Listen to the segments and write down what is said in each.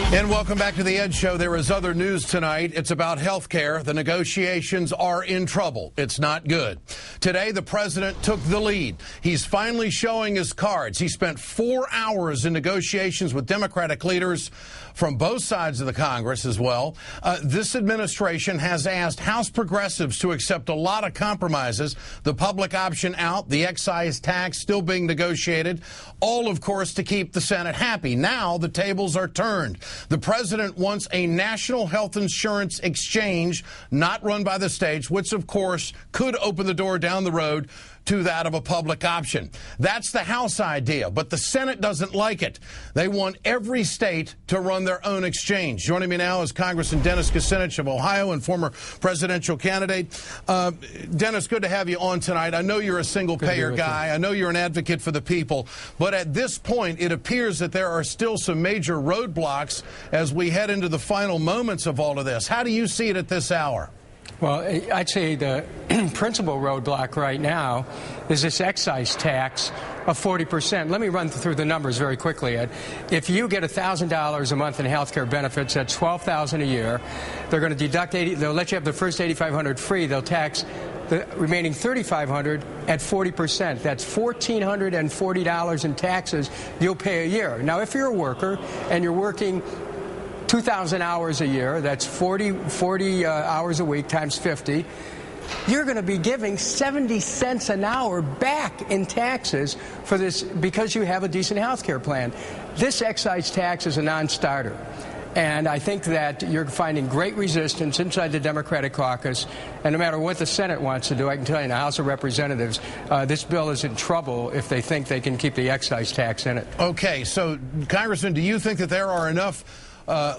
And welcome back to the Ed Show. There is other news tonight. It's about health care. The negotiations are in trouble. It's not good. Today, the president took the lead. He's finally showing his cards. He spent 4 hours in negotiations with Democratic leaders from both sides of the Congress as well. This administration has asked House progressives to accept a lot of compromises. The public option out, the excise tax still being negotiated, all, of course, to keep the Senate happy. Now the tables are turned. The president wants a national health insurance exchange not run by the states, which, of course, could open the door down the road to that of a public option. That's the House idea, but the Senate doesn't like it. They want every state to run their own exchange. Joining me now is Congressman Dennis Kucinich of Ohio and former presidential candidate. Dennis, good to have you on tonight. I know you're a single-payer guy. I know you're an advocate for the people. But at this point, it appears that there are still some major roadblocks as we head into the final moments of all of this. How do you see it at this hour? Well, I'd say the principal roadblock right now is this excise tax of 40%. Let me run through the numbers very quickly, Ed. If you get $1,000 a month in health care benefits, that's $12,000 a year. They're going to deduct they'll let you have the first $8,500 free. They'll tax the remaining $3,500 at 40%. That's $1,440 in taxes you'll pay a year. Now, if you're a worker and you're working 2,000 hours a year, that's 40 hours a week times 50, you're going to be giving 70 cents an hour back in taxes for this because you have a decent health care plan. This excise tax is a non-starter. And I think that you're finding great resistance inside the Democratic caucus. And no matter what the Senate wants to do, I can tell you in the House of Representatives, this bill is in trouble if they think they can keep the excise tax in it. Okay, so, Congressman, do you think that there are enough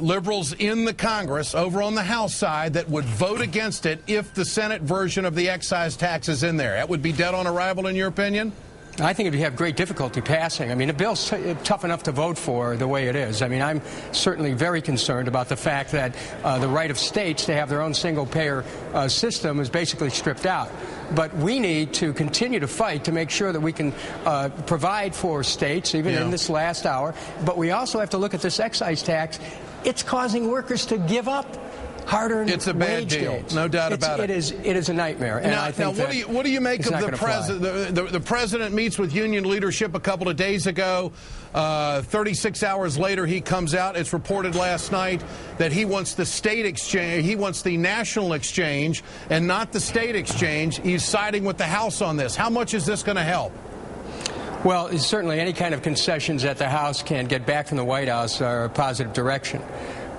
liberals in the Congress over on the House side that would vote against it if the Senate version of the excise tax is in there? That would be dead on arrival, in your opinion? I think it would have great difficulty passing. I mean, the bill's tough enough to vote for the way it is. I mean, I'm certainly very concerned about the fact that the right of states to have their own single-payer system is basically stripped out. But we need to continue to fight to make sure that we can provide for states, even in this last hour. But we also have to look at this excise tax. It's causing workers to give up hard-earned It's a bad deal, gains. No doubt about it. It is a nightmare. And I think what do you make of the president? The president meets with union leadership a couple of days ago. 36 hours later, he comes out. It's reported last night that he wants the state exchange. He wants the national exchange and not the state exchange. He's siding with the House on this. How much is this going to help? Well, certainly any kind of concessions that the House can get back from the White House are a positive direction.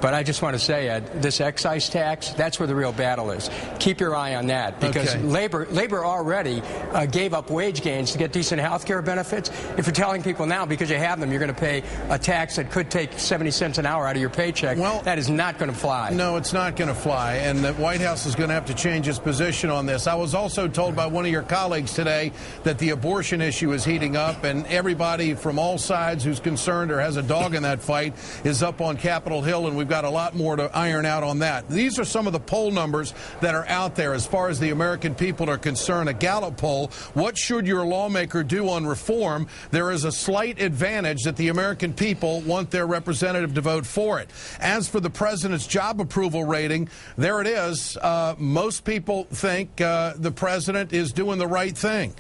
But I just want to say, Ed, this excise tax, that's where the real battle is. Keep your eye on that, because labor already gave up wage gains to get decent health care benefits. If you're telling people now, because you have them, you're going to pay a tax that could take 70 cents an hour out of your paycheck, well, that is not going to fly. No, it's not going to fly, and the White House is going to have to change its position on this. I was also told by one of your colleagues today that the abortion issue is heating up, and everybody from all sides who's concerned or has a dog in that fight is up on Capitol Hill, and we've got a lot more to iron out on that. These are some of the poll numbers that are out there as far as the American people are concerned. A Gallup poll, what should your lawmaker do on reform? There is a slight advantage that the American people want their representative to vote for it. As for the president's job approval rating, there it is. Most people think the president is doing the right thing.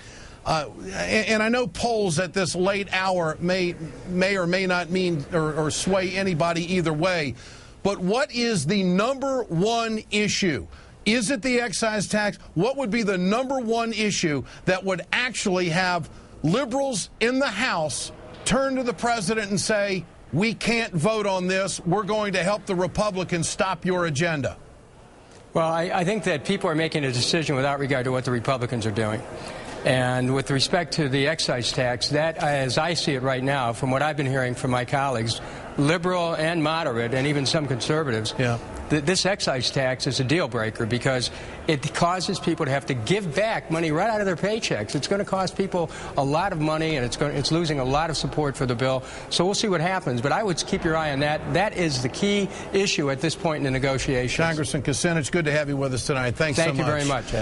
And I know polls at this late hour may or may not mean or sway anybody either way. But what is the number one issue? Is it the excise tax? What would be the number one issue that would actually have liberals in the House turn to the president and say, we can't vote on this. We're going to help the Republicans stop your agenda? Well, I think that people are making a decision without regard to what the Republicans are doing. And with respect to the excise tax, that, as I see it right now, from what I've been hearing from my colleagues, liberal and moderate, and even some conservatives, this excise tax is a deal breaker because it causes people to have to give back money right out of their paychecks. It's going to cost people a lot of money, and it's losing a lot of support for the bill. So we'll see what happens. But I would keep your eye on that. That is the key issue at this point in the negotiations. Congressman Kucinich, good to have you with us tonight. Thanks so much. Thank you very much, Ed.